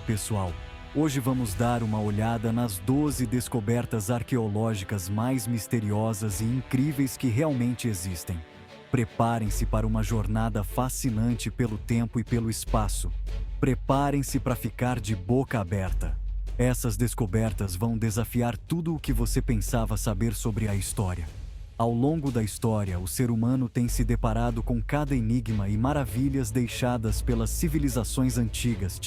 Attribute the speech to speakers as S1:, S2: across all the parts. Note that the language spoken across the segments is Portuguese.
S1: Pessoal, hoje vamos dar uma olhada nas 12 descobertas arqueológicas mais misteriosas e incríveis que realmente existem. Preparem-se para uma jornada fascinante pelo tempo e pelo espaço. Preparem-se para ficar de boca aberta. Essas descobertas vão desafiar tudo o que você pensava saber sobre a história. Ao longo da história, o ser humano tem se deparado com cada enigma e maravilhas deixadas pelas civilizações antigas,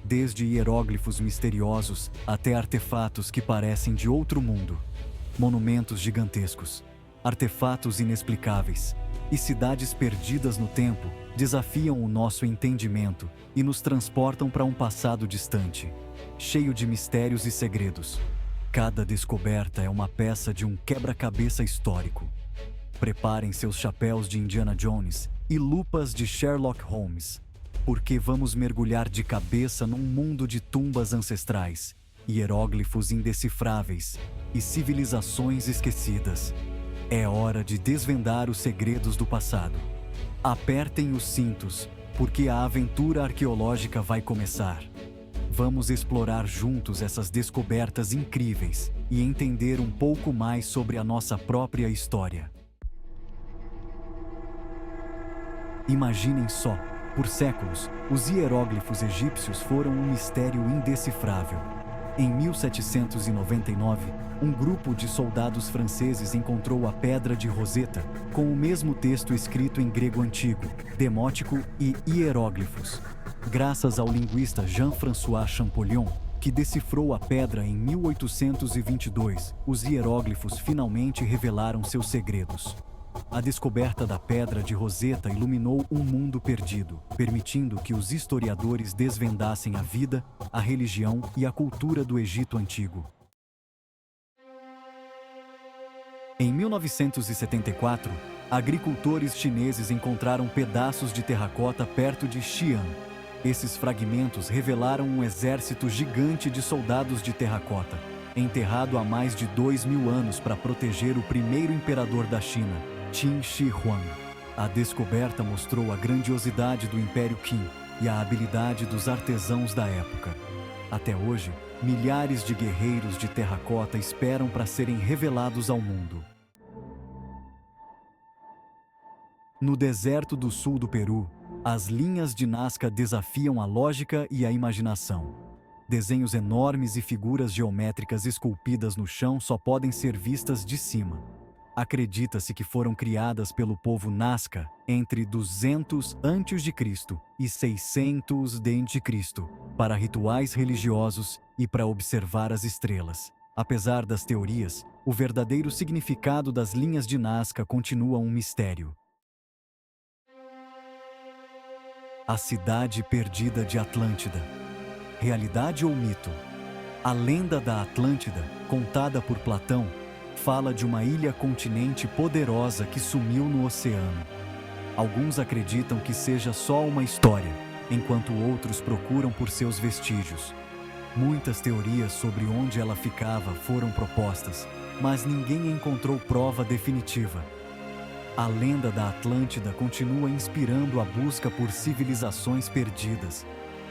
S1: desde hieróglifos misteriosos até artefatos que parecem de outro mundo. Monumentos gigantescos, artefatos inexplicáveis e cidades perdidas no tempo desafiam o nosso entendimento e nos transportam para um passado distante, cheio de mistérios e segredos. Cada descoberta é uma peça de um quebra-cabeça histórico. Preparem seus chapéus de Indiana Jones e lupas de Sherlock Holmes, porque vamos mergulhar de cabeça num mundo de tumbas ancestrais, hieróglifos indecifráveis e civilizações esquecidas. É hora de desvendar os segredos do passado. Apertem os cintos, porque a aventura arqueológica vai começar. Vamos explorar juntos essas descobertas incríveis e entender um pouco mais sobre a nossa própria história. Imaginem só, por séculos, os hieróglifos egípcios foram um mistério indecifrável. Em 1799, um grupo de soldados franceses encontrou a Pedra de Roseta, com o mesmo texto escrito em grego antigo, demótico e hieróglifos. Graças ao linguista Jean-François Champollion, que decifrou a pedra em 1822, os hieróglifos finalmente revelaram seus segredos. A descoberta da Pedra de Roseta iluminou um mundo perdido, permitindo que os historiadores desvendassem a vida, a religião e a cultura do Egito Antigo. Em 1974, agricultores chineses encontraram pedaços de terracota perto de Xi'an. Esses fragmentos revelaram um exército gigante de soldados de terracota, enterrado há mais de 2000 anos para proteger o primeiro imperador da China, Qin Shi Huang. A descoberta mostrou a grandiosidade do Império Qin e a habilidade dos artesãos da época. Até hoje, milhares de guerreiros de terracota esperam para serem revelados ao mundo. No deserto do sul do Peru, as linhas de Nazca desafiam a lógica e a imaginação. Desenhos enormes e figuras geométricas esculpidas no chão só podem ser vistas de cima. Acredita-se que foram criadas pelo povo Nazca entre 200 a.C. e 600 d.C. para rituais religiosos e para observar as estrelas. Apesar das teorias, o verdadeiro significado das linhas de Nazca continua um mistério. A cidade perdida de Atlântida. Realidade ou mito? A lenda da Atlântida, contada por Platão, fala de uma ilha-continente poderosa que sumiu no oceano. Alguns acreditam que seja só uma história, enquanto outros procuram por seus vestígios. Muitas teorias sobre onde ela ficava foram propostas, mas ninguém encontrou prova definitiva. A lenda da Atlântida continua inspirando a busca por civilizações perdidas.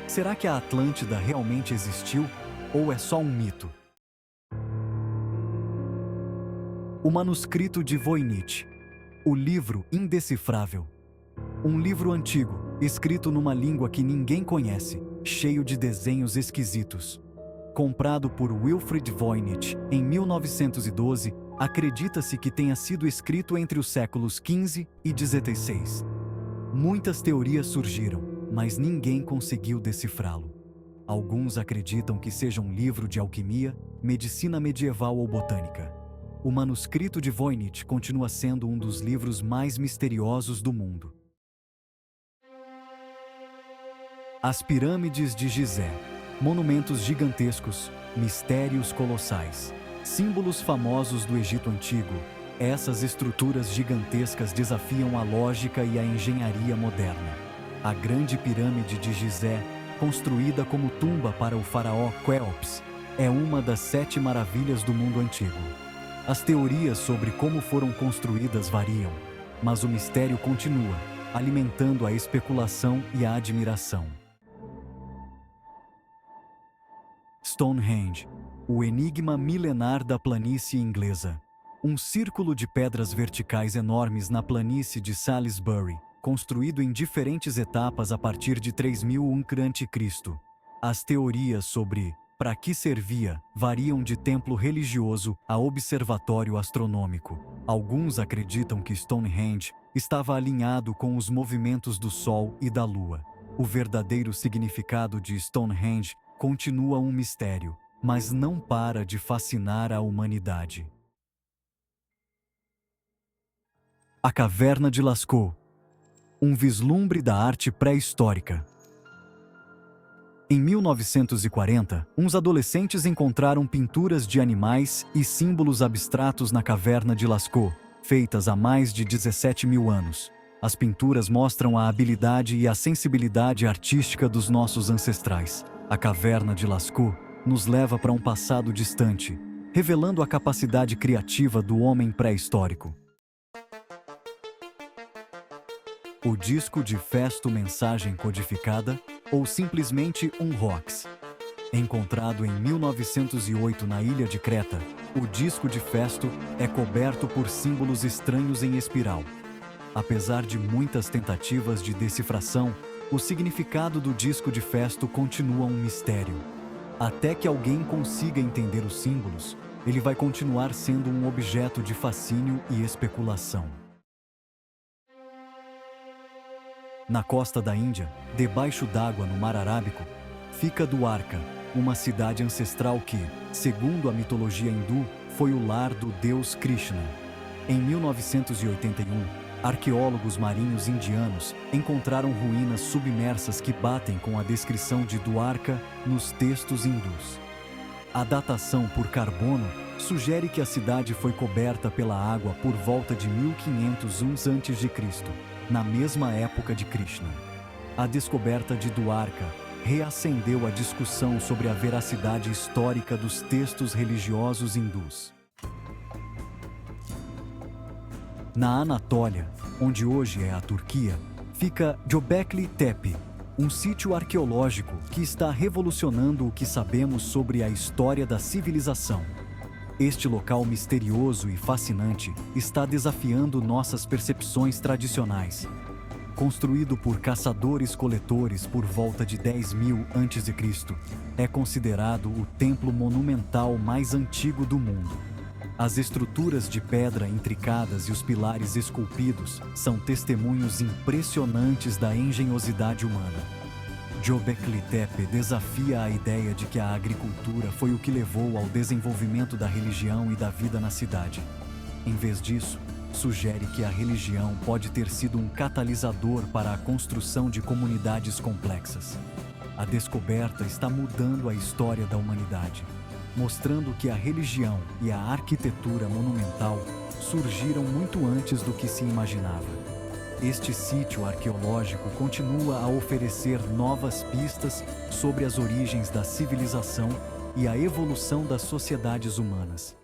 S1: Será que a Atlântida realmente existiu ou é só um mito? O manuscrito de Voynich, o livro indecifrável. Um livro antigo, escrito numa língua que ninguém conhece, cheio de desenhos esquisitos. Comprado por Wilfrid Voynich em 1912, acredita-se que tenha sido escrito entre os séculos XV e XVI. Muitas teorias surgiram, mas ninguém conseguiu decifrá-lo. Alguns acreditam que seja um livro de alquimia, medicina medieval ou botânica. O manuscrito de Voynich continua sendo um dos livros mais misteriosos do mundo. As pirâmides de Gizé. Monumentos gigantescos, mistérios colossais. Símbolos famosos do Egito Antigo, essas estruturas gigantescas desafiam a lógica e a engenharia moderna. A Grande Pirâmide de Gizé, construída como tumba para o faraó Quéops, é uma das 7 maravilhas do mundo antigo. As teorias sobre como foram construídas variam, mas o mistério continua, alimentando a especulação e a admiração. Stonehenge, o enigma milenar da planície inglesa. Um círculo de pedras verticais enormes na planície de Salisbury, construído em diferentes etapas a partir de 3001 a.C. As teorias sobre para que servia variam de templo religioso a observatório astronômico. Alguns acreditam que Stonehenge estava alinhado com os movimentos do Sol e da Lua. O verdadeiro significado de Stonehenge continua um mistério, mas não para de fascinar a humanidade. A Caverna de Lascaux, um vislumbre da arte pré-histórica. Em 1940, uns adolescentes encontraram pinturas de animais e símbolos abstratos na Caverna de Lascaux, feitas há mais de 17.000 anos. As pinturas mostram a habilidade e a sensibilidade artística dos nossos ancestrais. A Caverna de Lascaux nos leva para um passado distante, revelando a capacidade criativa do homem pré-histórico. O disco de Festo Mensagem Codificada, ou simplesmente um hoax. Encontrado em 1908 na ilha de Creta, o disco de Festo é coberto por símbolos estranhos em espiral. Apesar de muitas tentativas de decifração, o significado do disco de Festo continua um mistério. Até que alguém consiga entender os símbolos, ele vai continuar sendo um objeto de fascínio e especulação. Na costa da Índia, debaixo d'água no Mar Arábico, fica Dwarka, uma cidade ancestral que, segundo a mitologia hindu, foi o lar do deus Krishna. Em 1981, arqueólogos marinhos indianos encontraram ruínas submersas que batem com a descrição de Dwarka nos textos hindus. A datação por carbono sugere que a cidade foi coberta pela água por volta de 1500 a.C., na mesma época de Krishna. A descoberta de Dwarka reacendeu a discussão sobre a veracidade histórica dos textos religiosos hindus. Na Anatólia, onde hoje é a Turquia, fica Göbekli Tepe, um sítio arqueológico que está revolucionando o que sabemos sobre a história da civilização. Este local misterioso e fascinante está desafiando nossas percepções tradicionais. Construído por caçadores-coletores por volta de 10.000 a.C., é considerado o templo monumental mais antigo do mundo. As estruturas de pedra intricadas e os pilares esculpidos são testemunhos impressionantes da engenhosidade humana. Göbekli Tepe desafia a ideia de que a agricultura foi o que levou ao desenvolvimento da religião e da vida na cidade. Em vez disso, sugere que a religião pode ter sido um catalisador para a construção de comunidades complexas. A descoberta está mudando a história da humanidade, mostrando que a religião e a arquitetura monumental surgiram muito antes do que se imaginava. Este sítio arqueológico continua a oferecer novas pistas sobre as origens da civilização e a evolução das sociedades humanas.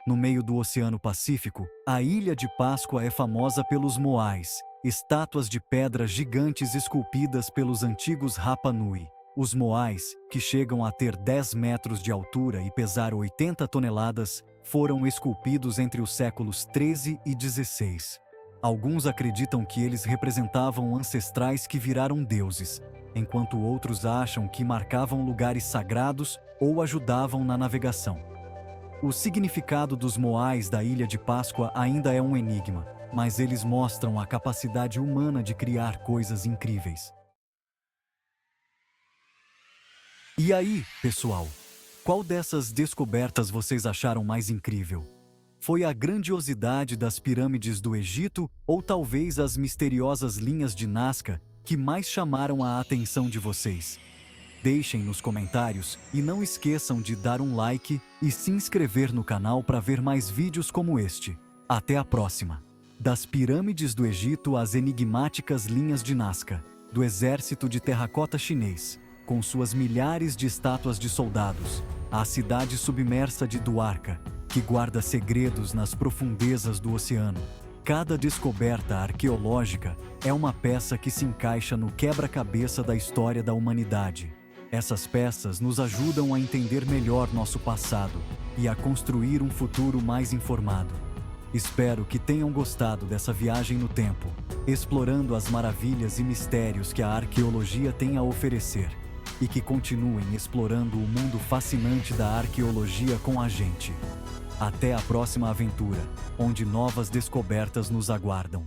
S1: No meio do Oceano Pacífico, a Ilha de Páscoa é famosa pelos moais, estátuas de pedra gigantes esculpidas pelos antigos Rapa Nui. Os moais, que chegam a ter 10 metros de altura e pesar 80 toneladas, foram esculpidos entre os séculos 13 e 16. Alguns acreditam que eles representavam ancestrais que viraram deuses, enquanto outros acham que marcavam lugares sagrados ou ajudavam na navegação. O significado dos moais da Ilha de Páscoa ainda é um enigma, mas eles mostram a capacidade humana de criar coisas incríveis. E aí, pessoal? Qual dessas descobertas vocês acharam mais incrível? Foi a grandiosidade das pirâmides do Egito ou talvez as misteriosas linhas de Nazca que mais chamaram a atenção de vocês? Deixem nos comentários e não esqueçam de dar um like e se inscrever no canal para ver mais vídeos como este. Até a próxima! Das pirâmides do Egito às enigmáticas linhas de Nazca, do exército de terracota chinês, com suas milhares de estátuas de soldados, à cidade submersa de Dwarka, que guarda segredos nas profundezas do oceano. Cada descoberta arqueológica é uma peça que se encaixa no quebra-cabeça da história da humanidade. Essas peças nos ajudam a entender melhor nosso passado e a construir um futuro mais informado. Espero que tenham gostado dessa viagem no tempo, explorando as maravilhas e mistérios que a arqueologia tem a oferecer, e que continuem explorando o mundo fascinante da arqueologia com a gente. Até a próxima aventura, onde novas descobertas nos aguardam.